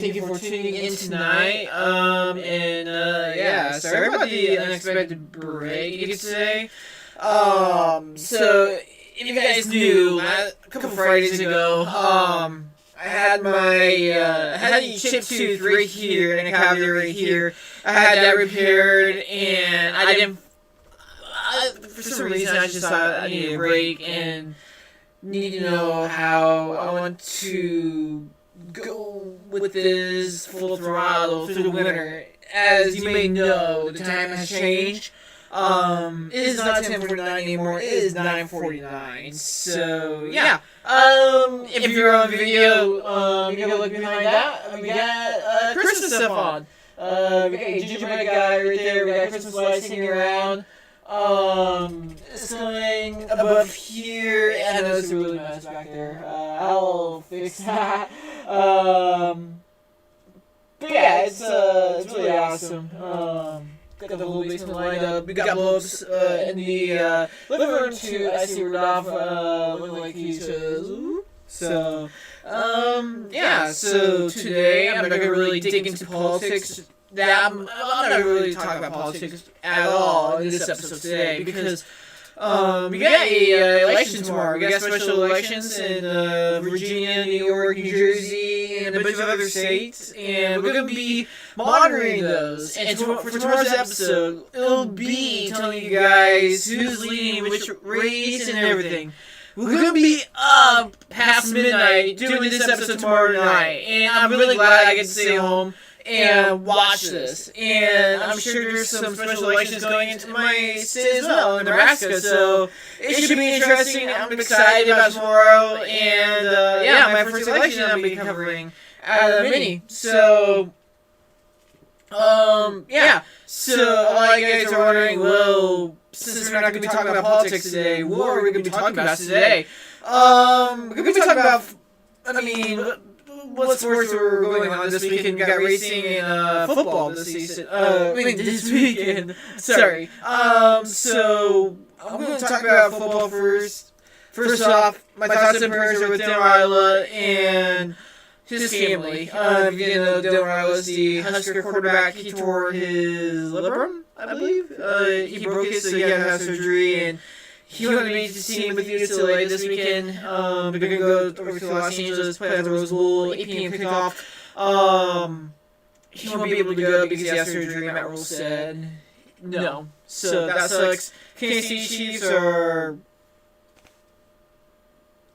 Thank you for tuning in tonight. Sorry about the unexpected break, you could say. So if you guys knew, a couple Fridays ago, I had a chipped tooth right here and a cavity right here. I had that repaired, and I didn't. For some reason, I just thought I needed a break and need to know how I want to go with this full throttle through the winter. As you may know, the time has changed. It is not 10:49 anymore. It is 9:49. So yeah. If you're on video, you can look behind that. We got Christmas stuff on. We got a gingerbread guy right there. We got Christmas lights hanging around. Something above here. I know it's a really mess back there. I'll fix that. But yeah, it's really awesome. Got the whole basement lined up. We got bulbs in the living room too. I see Rudolph looking like he's So today I'm not gonna really dig into politics. I'm not gonna really talk about politics at all in this episode today because we got a election tomorrow. We got special elections in Virginia, New York, New Jersey, and a bunch of other states, and we're gonna be monitoring those. And for tomorrow's episode, it'll be telling you guys who's leading which race and everything. We're gonna be up past midnight doing this episode tomorrow night, and I'm really glad I get to stay home and watch this. And I'm sure there's some special elections going into my state as well, in Nebraska, so it should be interesting. I'm excited about tomorrow, and my first election I'll be covering at a mini. So so a lot of you guys are wondering, well, since we're not going to be talking about politics today, what are we going to be talking about today? We're going to be talking about, what sports were going on this weekend. We got racing and football this season. This weekend. Sorry. So I'm going to talk about football first. First off, my thoughts and prayers are with Dylan Ryla and his family. If you didn't know, Dylan Ryla is the Husker quarterback. He tore his labrum, I believe. He broke it, so he had to have surgery, and he wanted me to see him with UCLA this weekend. We're going to go over to Los Angeles, play at the Rose Bowl, 8 p.m. kickoff. He won't be able to go because he has surgery, Matt Rule said no. So that sucks. Kansas City Chiefs are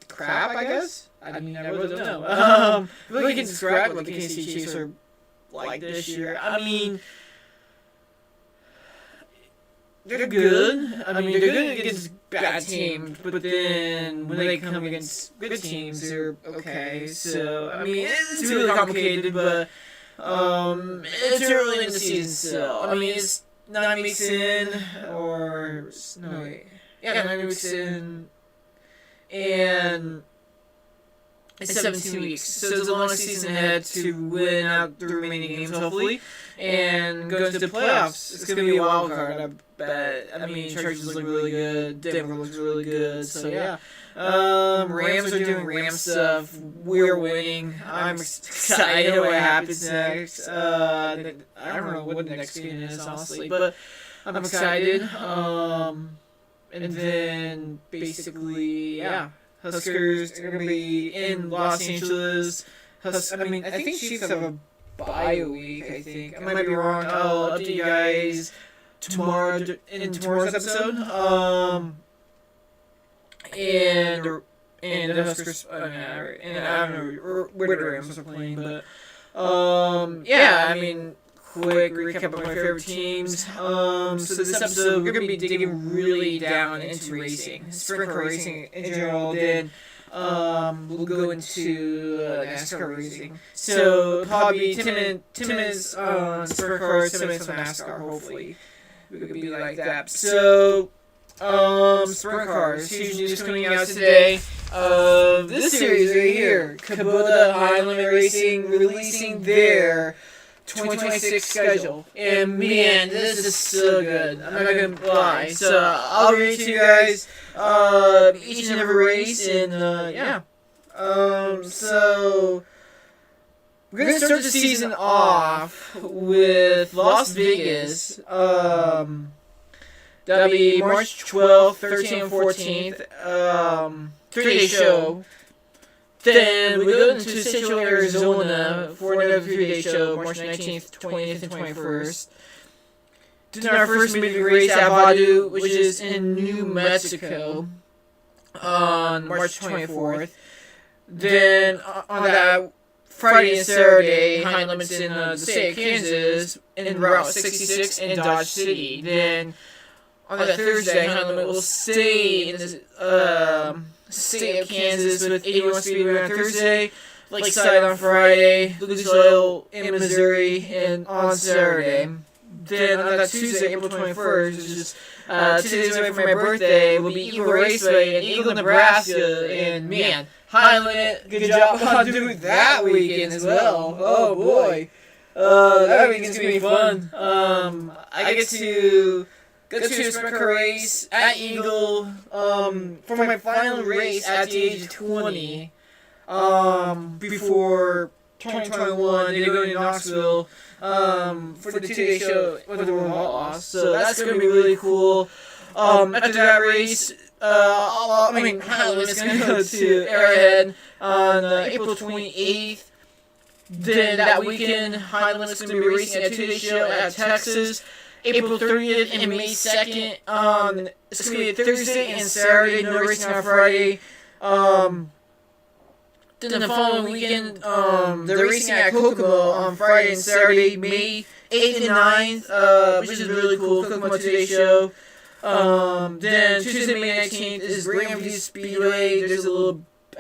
crap, I guess? I really don't know. Really can describe what the Kansas City Chiefs are like this year. They're good. They're good against bad teams, but then when they come against good teams, they're okay. So, it's really complicated, but it's early in the season still. It's 9 weeks in, or... No, wait. Yeah, 9 weeks in, and it's 17 weeks. So there's a long season ahead to win out the remaining games, hopefully, and go into the playoffs. It's going to be a wild card, I bet. Chargers look really good. Denver looks really good. So, yeah. Rams are doing Ram stuff. We're winning. I'm excited what happens next. I don't know what the next game is, honestly, but I'm excited. And then, basically, yeah. Huskers are going to be in Los Angeles. I think Chiefs have a bye week, I think. I might be wrong. I'll update you guys tomorrow's episode. And the Huskers, and I don't know where the Rams are playing, but quick recap of my favorite teams. So this episode, we're going to be digging really down into racing, sprint car racing in general. Then we'll go into NASCAR racing. So probably 10 minutes on sprint cars, 10 minutes on NASCAR, hopefully. We could be like that. So, sprint cars, huge news coming out today. This series right here, Kubota High Limit Racing releasing their 2026 schedule. And man, this is so good. I'm not gonna lie. So I'll read to you guys each and every race, and so we're gonna start the season off with Las Vegas. That'll be March 12th, 13th, and 14th. 3-day show. Then we go into Central Arizona for another 3-day show, March 19th, 20th, and 21st. Then our first midweek race at Badu, which is in New Mexico, on March 24th. Then on that Friday and Saturday, high limits in the state of Kansas, in Route 66 in Dodge City. Then on that Thursday, high limit will stay in the state of Kansas with 81 Speedway on Thursday, Lakeside on Friday, Lucas Oil in Missouri, and on Saturday. Then on that Tuesday, April 21st, which is 2 days away from my birthday, will be Eagle Raceway in Eagle, Nebraska. And man, high limit, good job on doing that weekend as well. Oh boy, that weekend's gonna be fun. I get to go to a sprint car race at Eagle for my final race at the age of 20 before 2021. They go to Knoxville for the 2-day show with the World Outlaws. So that's going to be really cool. After that race, high limit's going to go to Arrowhead on April 28th. Then that weekend, high limit's going to be racing a 2-day show at Texas. April 30th and May 2nd. It's going to be Thursday and Saturday, no racing on Friday. Then the following weekend, they're racing at Kokomo on Friday and Saturday, May 8th and 9th, which is really cool, Kokomo 2-day show. Then Tuesday, May 19th is Grandview Speedway. There's I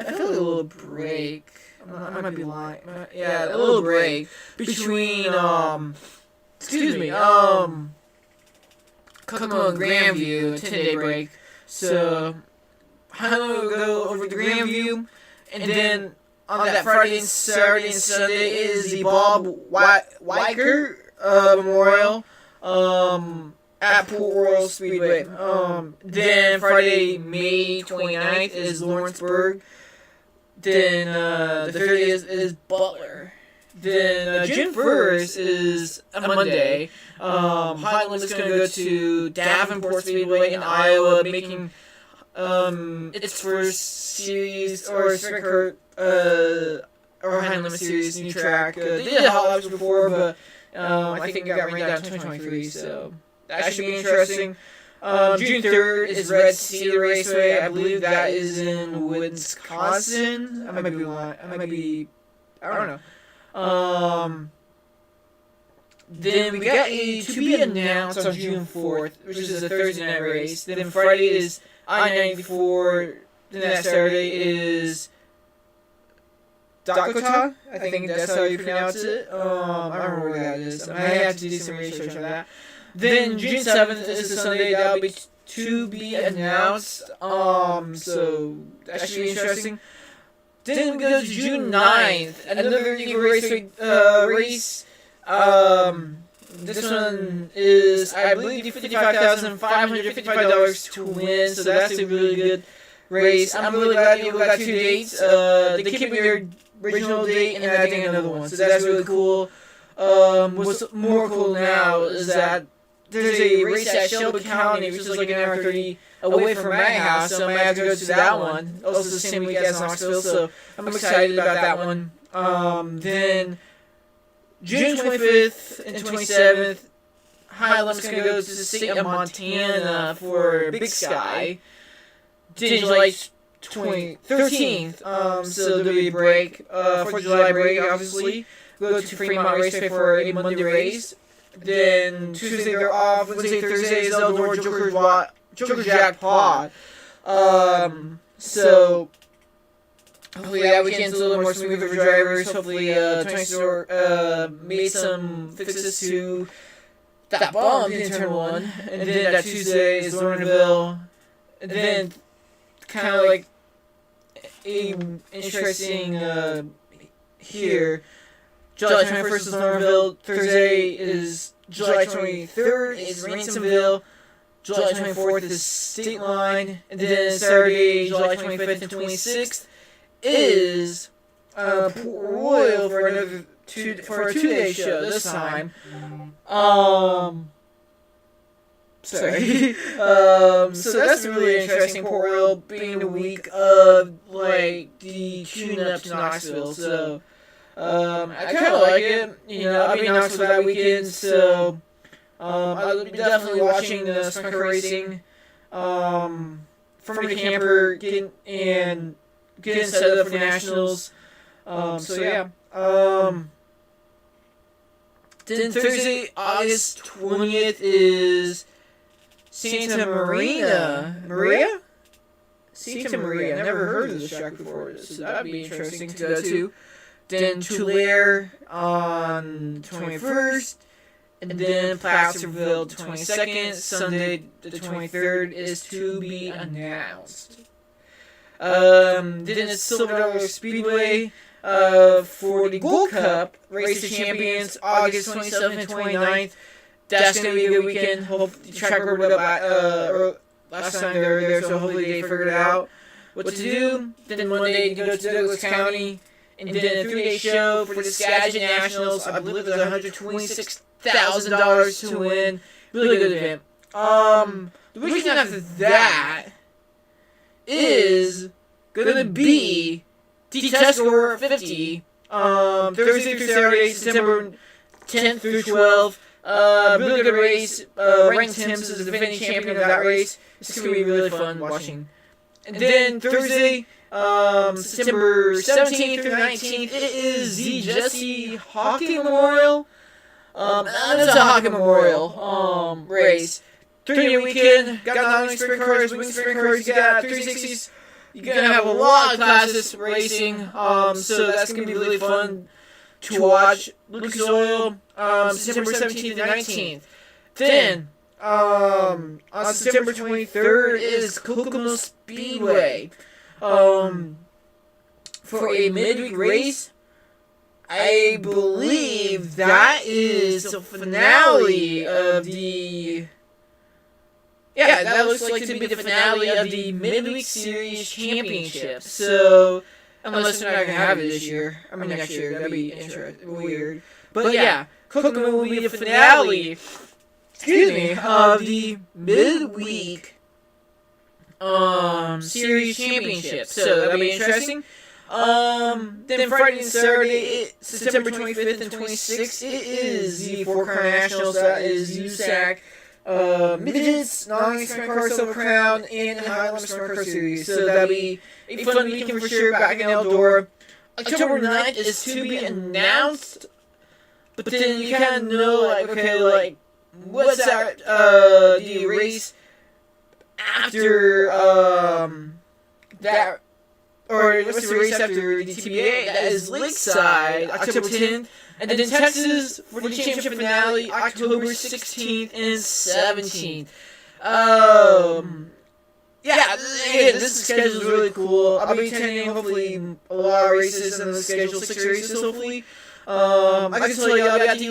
feel like a little break. I might be lying. Yeah, a little break between, Kokomo and Grandview, a 10-day break. So, I'm going to go over to Grandview, and then on that Friday and Saturday and Sunday is the Bob Weicker Memorial at Port Royal Speedway. Then Friday, May 29th is Lawrenceburg. Then the 30th is Butler. Then June 1st is a Monday. High limit's going to go to Davenport Speedway in Iowa, making its first series or sprint or high limit series new track. They did hot laps before, but I think it got rained out in 2023, so that should be interesting. June 3rd is Red Cedar Raceway. I believe that is in Wisconsin. I don't know. Then we got a to be announced on June 4th, which is a Thursday night race. Then Friday is I-94. Then that Saturday is Dakota. I think that's how you pronounce it. I don't remember where that is. I might have to do some research on that. Then June 7th is a Sunday. That'll be to be announced. So that should be interesting. Then we go to June 9th, another Eagle Raceway race. This one is, I believe, $55,555 to win, so that's a really good race. I'm really glad Eagle got 2 dates. They kept their original date and adding another one, so that's really cool. What's more cool now is that there's a race at Shelby County, which is like an hour 30 away from my house, so I might have to go to that one. Also the same week as Knoxville, so I'm excited about that one. Then June 25th and 27th, high limit's going to go to the state of Montana for Big Sky. Then July 13th, so there'll be a break, 4th of July break, obviously. Go to Fremont Raceway for a Monday race. Then Tuesday they're off. Wednesday, Thursday is Eldor Joker Jackpot. So hopefully that weekend's a little more smooth for drivers. Hopefully, Tony Store made some fixes to that bump in turn 1. And then that Tuesday is Lorneville. And then kind of like a interesting here. July 21st is Lorneville. Thursday is July 23rd is Ransomville. July 24th is State Line. And then Saturday, July 25th and 26th is Port Royal for another for a 2-day show this time. Sorry. So that's really interesting. Port Royal being the week of like the tune-up to Knoxville. So I kind of like it. You know, I'll be in Knoxville that weekend, so I'll be definitely watching the sprint car racing from the camper, getting set up for nationals. So yeah. Then Thursday, August 20th is Santa Maria? Santa Maria. I've never heard of this track before, so that'd be interesting to go to. Then Tulare on 21st, and then Placerville 22nd. Sunday the 23rd is to be announced. Then it's Silver Dollar Speedway for the Gold Cup Race of Champions, August 27th and 29th. That's going to be a good weekend. Hopefully, the track worked up last time they were there, so hopefully they figured out what to do. Then Monday, you go to Douglas County, and then a 3-day show for the Skagit Nationals. I believe there's $126,000 to win. Really good event. The weekend after that is going to be the Tuscarora 50. Thursday through Saturday, September 10th through 12th. Really good race. Ranked Timms is the defending champion of that race. This is going to be really fun watching. And then Thursday, September 17th through 19th, it is the Jesse Hockey Memorial. It's a hockey memorial race. 3-day weekend. Got 9 sprint cars, wing sprint cars. You got 360s. You're going to have a lot of classes racing. So that's going to be really fun to watch. Lucas Oil, September 17th and 19th. Then, on September 23rd is Kokomo Speedway. For a midweek race, I believe that is the finale of the... Yeah, that looks like to be the finale of the Midweek Series Championship. So, unless they're not going to have it this year. I mean, next year. That'd be weird. But yeah, Kokomo will be the finale, of the Midweek Series Championship. So, that'll be interesting. Then Friday and Saturday, September 25th and 26th, it is the 4-car nationals. That is USAC, Midgets, non sprint car Silver Crown, and the Highland Sprint Car Series. So that'll be a fun weekend for sure back in Eldora. October 9th is to be announced, but then you kind of know, what's that, the race after, that, or what's the race after the TBA? That is Lakeside, October 10th. And then Texas for the championship finale, October 16th and 17th. Yeah, again, this schedule is really cool. I'll be attending, hopefully, a lot of races on the schedule, 6 races, hopefully. I can tell you, I'll be at the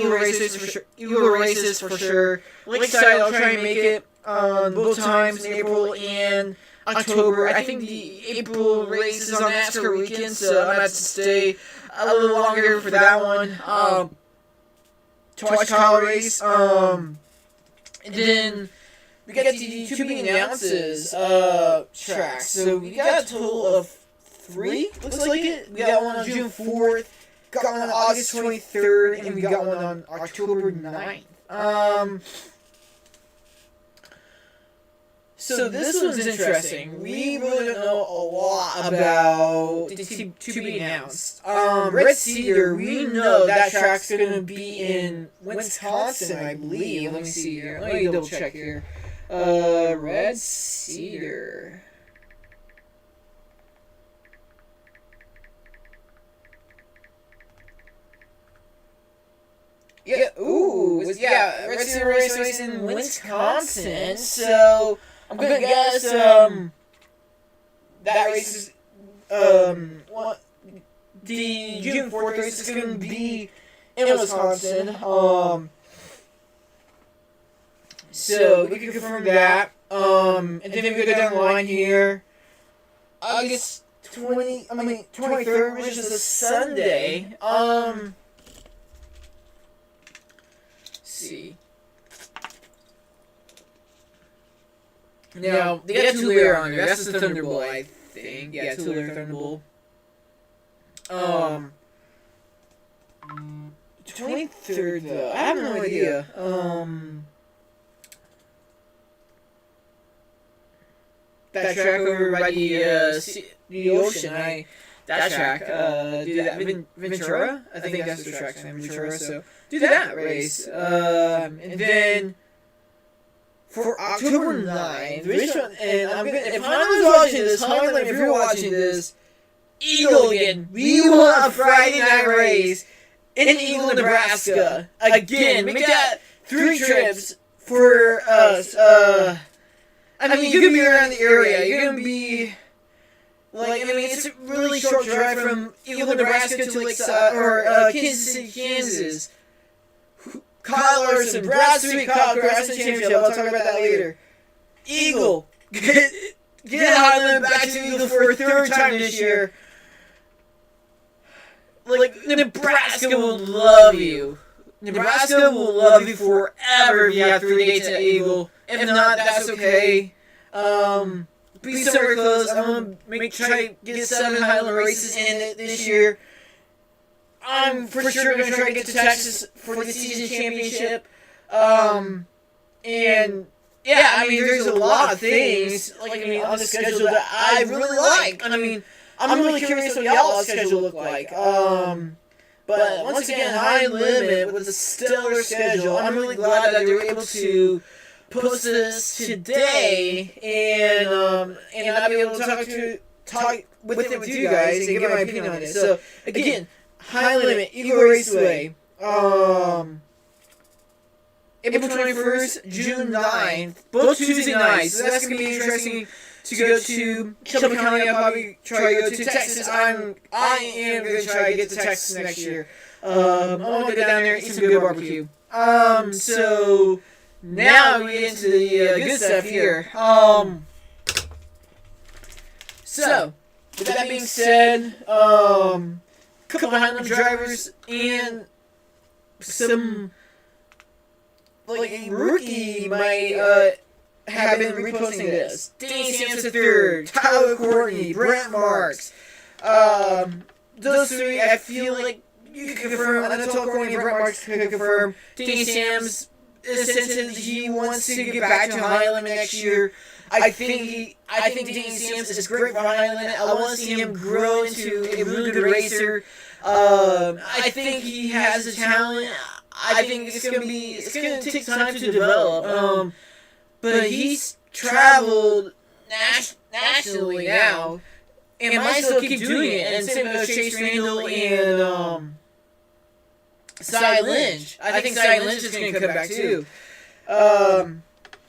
Eagle races for sure. Lakeside, I'll try and make it on both times in April and October. I think the April race is on NASCAR weekend, so I'm going to have to stay a little longer for that one. To watch Kyle race. And then we got the to be announces tracks. So we got a total of 3, looks like it. We got one on June 4th, got one on August 23rd, and we got one on October 9th. So this one's interesting. We really don't know a lot about the to be announced. Red Cedar, we know that track's going to be in Wisconsin, I believe. Let me see here. Let me double check here. Red Cedar. Yeah, Red Cedar race in Wisconsin. So I'm gonna guess that race is the June 4th race is gonna be in Wisconsin. So we can confirm that. And then we go down the line here. August 23rd, which is a Sunday. Now, they got Tulare on there. That's the Thunderbolt, I think. Yeah, Tulare Thunderbolt. 23rd, though. I have no idea. That track over by the ocean, that track, do that. Ventura? I think that's the track's name, Ventura, so do that race. And then, for October 9th, and if I was watching this, Highland, if you're watching this, Eagle again. We want a Friday night race in Eagle, Nebraska. Again, make that 3 trips for us. I mean, you're gonna be around the area. You're gonna be it's a really short drive from Eagle, Nebraska to Kansas City, Kansas. Kyle Larson, Brad Sweet, Kyle Grassman Championship. I'll talk about that later. Eagle, get Highland back to Eagle for a 3rd time this year. Nebraska will love you. Nebraska will love you forever if you have 3 dates at Eagle. If not, that's okay. Be somewhere close. I'm gonna try to get 7 Highland races in this year. I'm for sure gonna try to get to Texas for the season championship. And yeah, I mean, there's a lot of things on the schedule that I really like. I mean, I'm really curious what the Outlaw schedule look like. But once again, High Limit with a stellar schedule. I'm really glad that they were able to post this today, and I'll be able to talk with you guys and give my opinion on it. So again, High Limit, Eagle Raceway, April 21st, June 9th, both Tuesday nights. So that's gonna be interesting to go to Shelby County. I'll probably try to go to Texas. I am gonna try to get to Texas next year. I want to go down there and eat some good barbecue. So now we get into the good stuff here. So with that being said, couple of Highland drivers and some a rookie might have been reposting this. Danny Sampson III, Tyler Courtney, Brent Marks. Those 3, I feel like you can confirm. Tyler Courtney and Brent Marks can confirm. Danny Sams said he wants to get back to Highland next year. I think Danny Sams is great for Highland. I want to see him grow into a really good racer. I think he has the talent. I think it's gonna take time to develop. But he's traveled nationally now, and might still keep doing it. And same with Chase Randall and Cy Lynch. I think Cy Lynch is gonna come back too. Like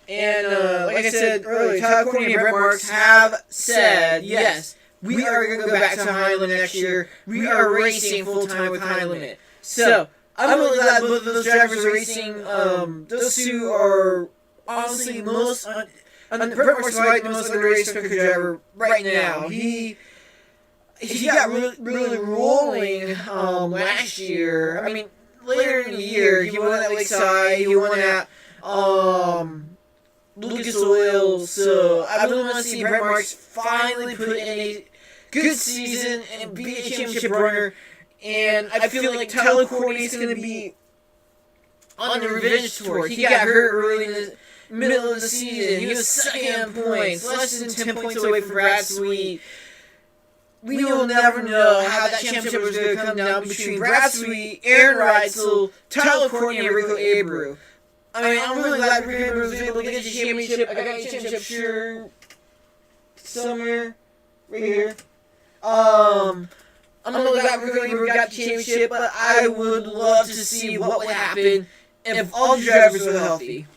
I said earlier, Tyler Courtney and Brent Marks have said yes. We are going to go back to High Limit next year. We are racing full time with High Limit. So I'm really glad both of those drivers are racing. Those 2 are honestly most. Brent Marks is the most underrated sprint car driver right now. He got really rolling last year. I mean, later in the year, he won at Lakeside. He won at Lucas Oil. So I really want to see Brent Marks finally put in a good season and be a championship runner. And I feel like Tyler Courtney is going to be on the revenge tour. He got hurt early in the middle of the season. He was second in points, less than 10 points away from Brad Sweet. We will never know how that championship was going to come down between Brad Sweet, Aaron Reitzel, Tyler Courtney, and Rico Abreu. I mean, I'm really glad Rico Abreu was able to get the championship. I got a championship shirt somewhere right here. I'm really glad Rico Abreu got the championship, but I would love to see what would happen if all the drivers were healthy.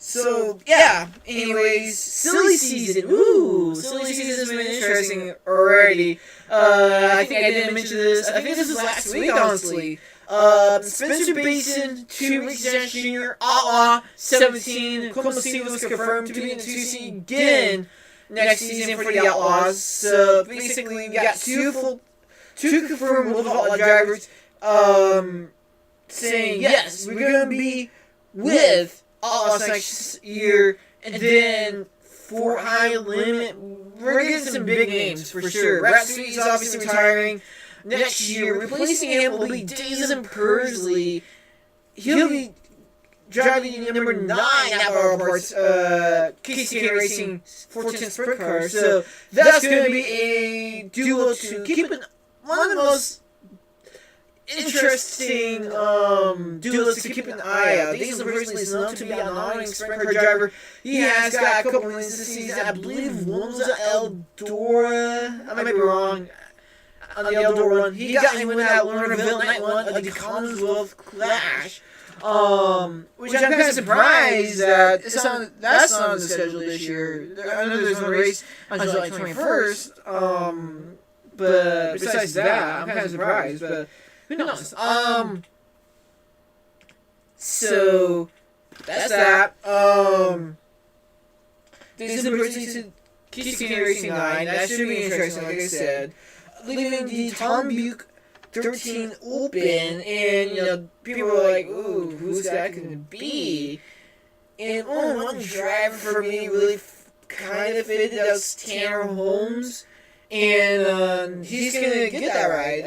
So, yeah. Anyways, silly season. Ooh, silly season has been interesting already. I think I didn't mention this. I think this was last week, honestly. Spencer Basin, 2 weeks Jr., Outlaw, 17. Como Silva was confirmed to be in the 2C again next season for the Outlaws. So, basically, we got two confirmed multiple Outlaw drivers saying, yes, we're going to be with Outlaws next year And then for high limit, we're getting some big names for sure. Rhapsody is obviously retiring next year. Replacing him will be Jason Pursley. He'll be driving number 9 at Auto Parts, KCK Racing 410 Sprint car. So that's going to be a duo to keep one of the most interesting duos to keep an eye out. Jason Pursley is known to be an annoying sprint car driver. He has got a couple wins this season. I believe one was at Eldora. I might be wrong. On the Eldora run, he got a win at Lernerville Night 1 of the Commonwealth Clash. Which I'm kind of surprised that that's not on the schedule this year. I know there's one race on July 21st. But besides that, I'm kind of surprised. But who knows? So that's that. There's a Pursley KCK Racing 9. That should be interesting, like I said. Leaving the Tom Buick 13 open, and people were like, "Ooh, who's that going to be?" And only one driver for me really kind of fitted. That was Tanner Holmes, and he's going to get that right.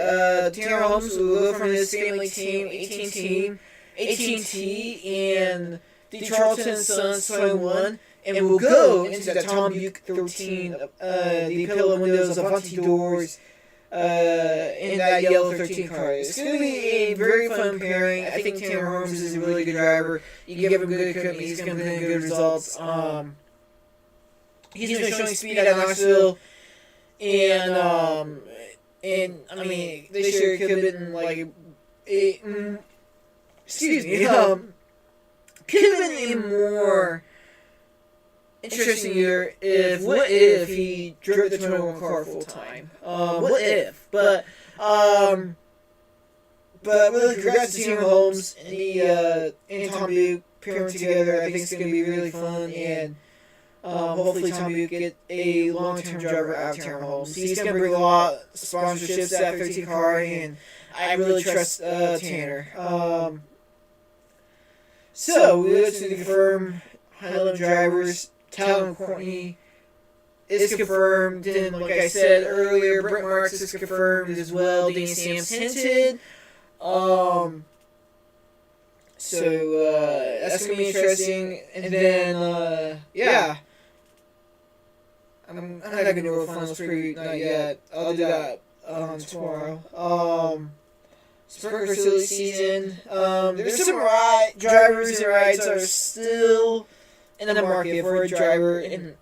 Tanner Holmes will go from his family team, AT&T, and the Charlton Sons 21, and will go into the Tom Buick 13, the pillow windows, Avanti doors. In that yellow 13 car. It's going to be a very fun pairing. I think Tanner Holmes is a really good driver. You give him good equipment, he's going to bring good results. He's been showing speed at Knoxville, and I mean, this year could have been like could have been a more interesting year what if he drove the 21 car full time? What if? But really, congrats to Tanner Holmes and Tom Buick pairing together. I think it's going to be really fun, and hopefully Tom Buick get a long-term driver out of Tanner Holmes. He's going to bring a lot of sponsorships to that 13 car, and I really trust Tanner. So we look to confirm high-level drivers. Talon Courtney is confirmed, and like I said earlier, Brent Marks is confirmed as well. Danny Sam's hinted. So that's gonna be interesting. And then I'm not gonna do a finals preview, not yet. I'll do that tomorrow. Sprint car silly season. There's some drivers and rides are still in the market for a driver in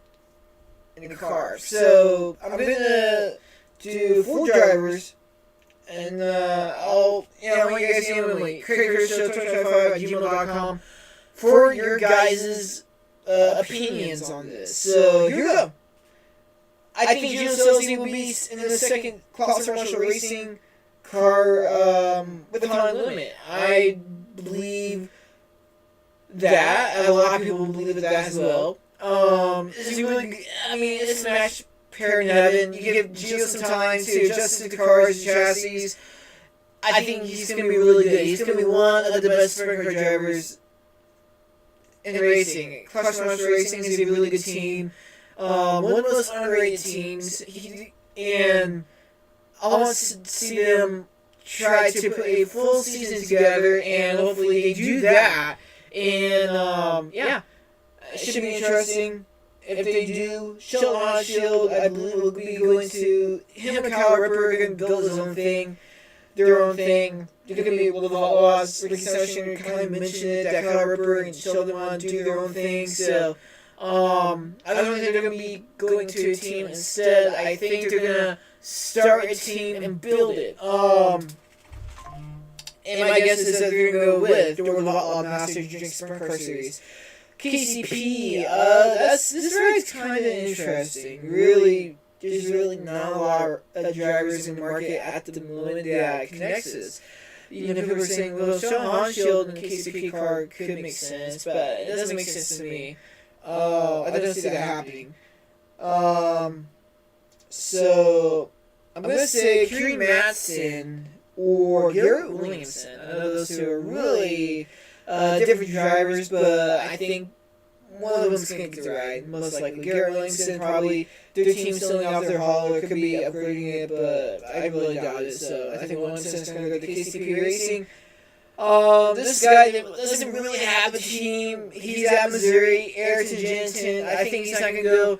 the car. So I'm gonna do 4 drivers, and I'll want you guys to email me KraigShow2025@gmail.com for your guys' opinions on this. So here we go. I think Gino Celsi will be in the second class commercial racing car with the time limit. I believe that. A lot of people believe that as well. Is he really? I mean, it's a match pair in heaven. You give Gio some time to adjust to the cars, chassis. I think he's going to be really good. He's going to be one of the best sprint car drivers in racing. Clash Master Racing is a really good team. One of the most underrated teams. And I want to see them try to put a full season together, and hopefully they do that. And, it should be interesting. If they do, Sheldon Hochschild, I believe, will be going to him and Kyle Ripper are going to build his own thing, their own thing. They're going to be able to outlaws. Ricky Session kind of mentioned it, that Kyle Ripper and Sheldon want to do their own thing. So, I don't think they're going to be going to a team instead. I think they're going to start a team and build it. And my guess is that they're going to go with the World Outlaw Masters Drink Sprint Car Series. KCP, this ride's kind of interesting. Really, there's really not a lot of drivers in the market at the moment that connects us. You know, people are saying, well, Sheldon Hochschild and KCP car could make sense, but it doesn't make sense to me. I don't see that happening. So, I'm going to say Kerry Matson or Garrett Williamson. I know those two are really different drivers, but I think one of them's going to get the ride, most likely. Garrett Langston, probably their team's selling off their haul, or could be upgrading it, but I really doubt it. So I think Langston's going to go to KCP Racing. This guy doesn't really have a team. He's at Missouri. Ayrton Jensen, I think he's not going to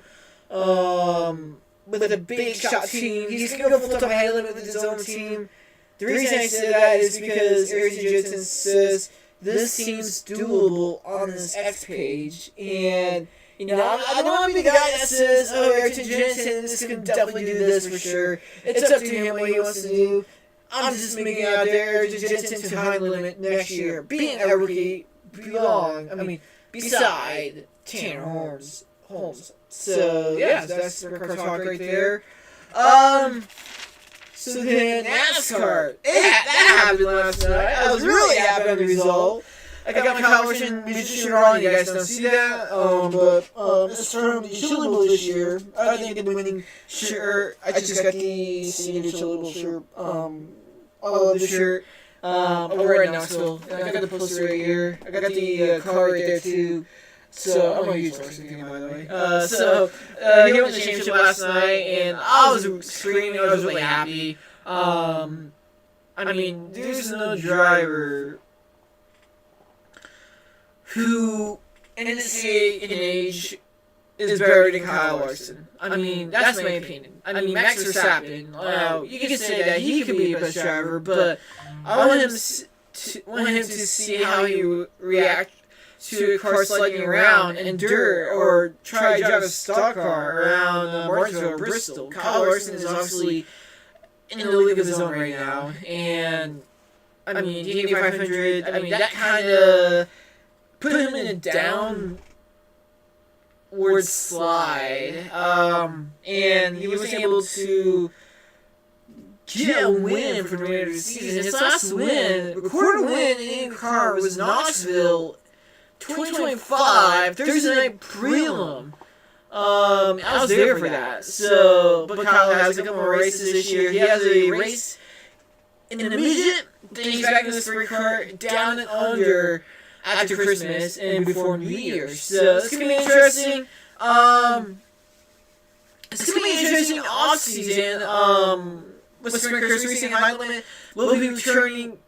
go with a big shot team. He's going to go full-time high limit with his own team. The reason I say that is because Ayrton Jensen says this seems doable on this X page, and I don't want to be the guy that says, "Oh, Ayrton Jensen, this can definitely do this for sure." It's up to him what he wants to do. I'm just making it out there, Ayrton Jensen to high limit next year, being a rookie, beside Tanner Holmes. So yeah, that's the car talk right there. So then NASCAR, that happened last night. I was really happy on the result. I got my Calvin musician on. You guys don't see that, but this term, the Chillable this year, I didn't get the winning shirt. I just got the senior Chillable shirt. I love the shirt. Over at Knoxville. I got the poster right here. I got the car right there too. So I'm a huge Larson fan, by the way. He won the championship last night, and I was screaming. I was really happy. There's no driver who, in this day and age, is better than Kyle Larson. That's my opinion. Max Verstappen, you can say that he could be the best driver, but I want him to see how he react to a car sliding around in dirt, or try to drive a stock car around Martinsville or Bristol. Kyle Larson is obviously in the league of his own right now, and the 500, that kind of put him in a downward slide, and he was able to get a win for the remainder of the season. His last win, recorded win in IndyCar, was Knoxville 2025 Thursday night prelim. I was there for that. So, but Kyle has a couple more races this year. He has a race in the midget, then he's back in the sprint car, down and under after Christmas and before New Year's. So it's gonna be interesting. It's gonna be interesting off season. With sprint cars racing high limit, we'll be returning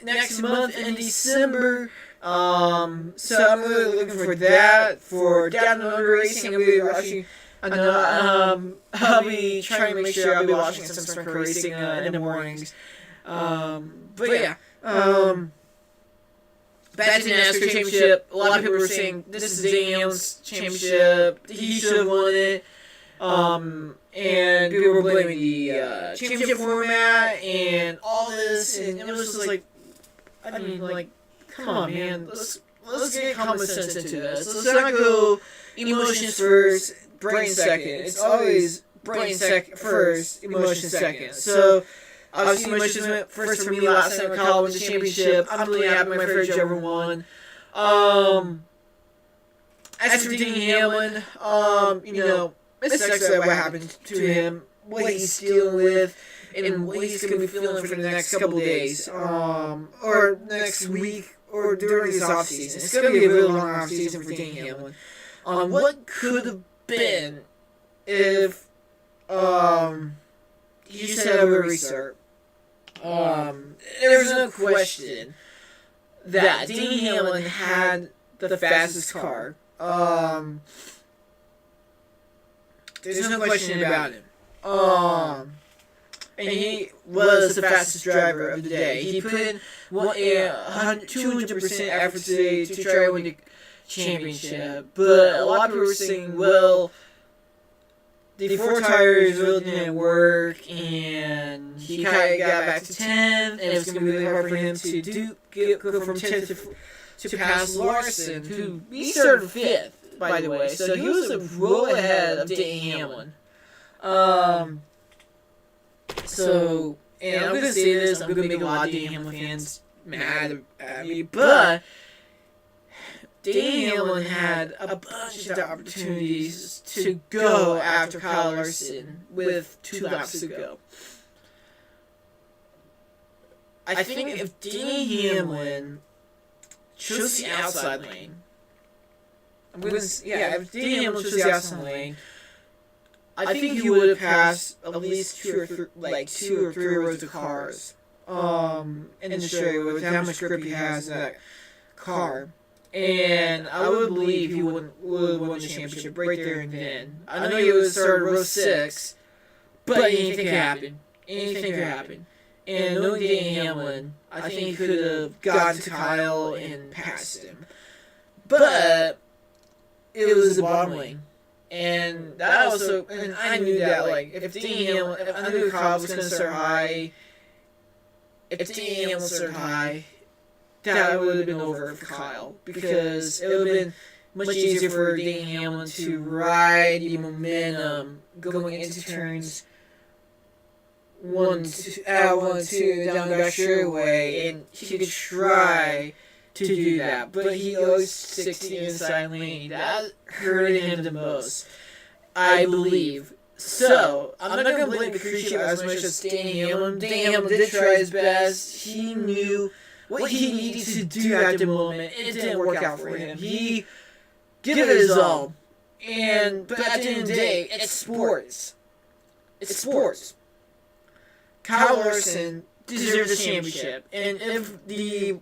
next month in December. So I'm really looking for that. For down and under racing, I'll be watching. I'll be trying to make sure I'll be watching some sprint car racing in the mornings. But yeah. Back to the NASCAR championship. A lot of people were saying this is Daniel's championship. He should have won it. And people were blaming the championship format and all this, and it was just like, come on, man, let's get common sense into this. Let's not go emotions first, brain second. It's always brain first, emotion second. So obviously emotions went first for me last night when Kyle won the championship. I'm really happy my favorite driver won. As for Denny Hamlin, it sucks that what happened to him, what he's dealing with, and what he's going to be feeling for the next couple days, or next week, or during this offseason. It's going to be a really long offseason for Denny Hamlin. What could have been if he just had a restart? There's no question that Denny Hamlin had the fastest car. There's no question about him. And he was the fastest driver of the day. He put in 200% effort today to try to win the championship. But a lot of people were saying, well, the four tires really didn't work, and he kind of got back to 10th, and it was going to be really hard for him to go from 10th to pass Larson, who he started 5th. By the way, so he was a roll ahead of Denny Hamlin. And I'm gonna say this, I'm gonna make a lot of Denny Hamlin fans mad at me, but Denny Hamlin had a bunch of opportunities to go after Kyle Larson with 2 laps to go. I think if Denny Hamlin chose the outside lane, if Danny Hamlin chose the outside lane, I think he would have passed at least two or three rows of cars. In the straight with how much grip he has in that car. And I would believe he would have won the championship right there and then. I know he would have started row 6, but anything could happen. Anything could happen. And knowing Danny Hamlin, I think he could have gotten to Kyle and passed him. But it was the bottom lane. And that also, and I knew that, like, if Danny Hamlin, if I knew Kyle was going to start high, if Danny Hamlin started high, that would have been over for Kyle. Because it would have been much easier for Danny Hamlin to ride the momentum going into turns 1, 2, down the back straightaway, and he could try to do that, but he always sticks to the inside lane. That hurted him the most, I believe. So, I'm not going to blame Patricio as much as Danny Hamlin. Danny Hamlin did try his best. He knew what he needed to do at the moment. It didn't work out for him. He gave it his all. But at the end of the day, it's sports. It's sports. Kyle Larson deserves a championship. And if the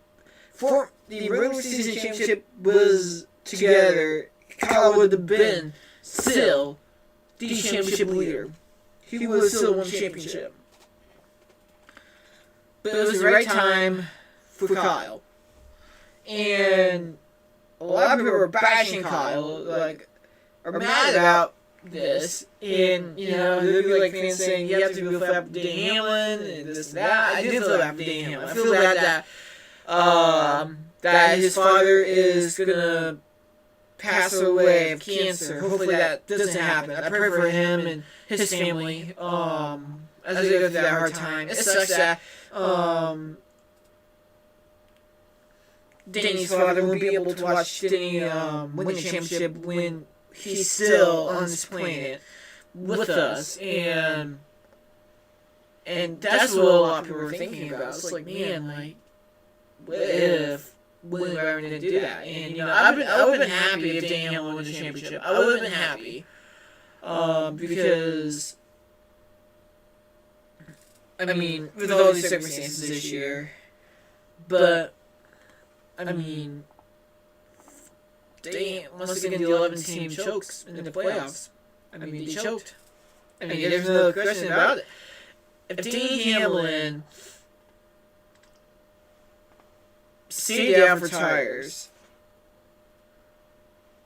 regular season championship was together, Kyle would have been still the championship leader. He would have still won the championship. But it was the right time for Kyle. And a lot of people were bashing Kyle, like, are mad about this. And, there'd be like fans saying, you have to feel bad for Danny Hamlin, and this and that. I do feel bad for Danny Hamlin. I feel bad that his father is gonna pass away of cancer. Hopefully that doesn't happen. I pray for him and his family as they go through that hard time. It sucks that Danny's father won't be able to watch Danny win the championship when he's still on this planet with us. And that's what a lot of people are thinking about. It's like, man, like, what if William Byron didn't do that? And, I would have been happy if Danny Hamlin won the championship. I would have been happy. Because, I mean, with all these circumstances this year, but, I mean, once again, the 11th team chokes in the playoffs. I mean, they choked. I mean, there's no question about it. If Danny Hamlin stayed down for tires,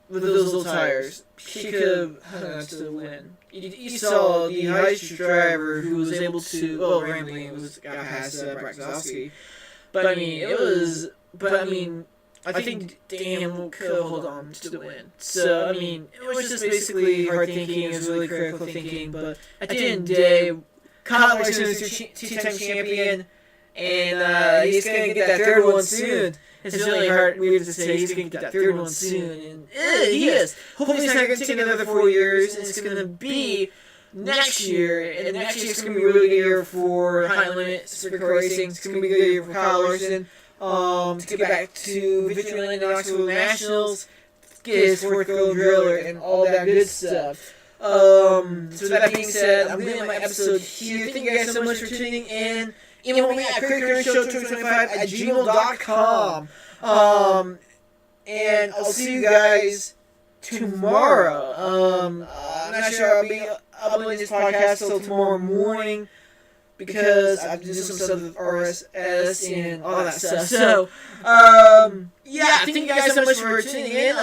with those little tires, he could have hung on to the win. You saw the high street driver who was able to, Rambling got past Braxowski. But I mean, I think Danny Hamlin could hold on to the win. So, I mean, it was just basically hard thinking, it was really critical thinking, but at the end of the day, Kyle Larson is your two-time champion, and he's going to get that third one soon. It's really weird to say he's going to get that third one soon, and he is. Hopefully it's not going to take another 4 years, and it's going to be next year, and next year it's going to be a really good year for High Limit Circuit Racing. It's going to be a good year for Kyle Larson. To get back to Victory Lane and Knoxville Nationals, get his fourth gold driller, and all that good stuff. So with that being said, I'm going to end my episode here. Thank you guys so much for tuning in. Email me at craigshow2025@gmail.com. And I'll see you guys tomorrow. I'm not sure I'll be uploading this podcast until tomorrow morning, because I've done some stuff with RSS and all that stuff. So, thank you guys so much for tuning in.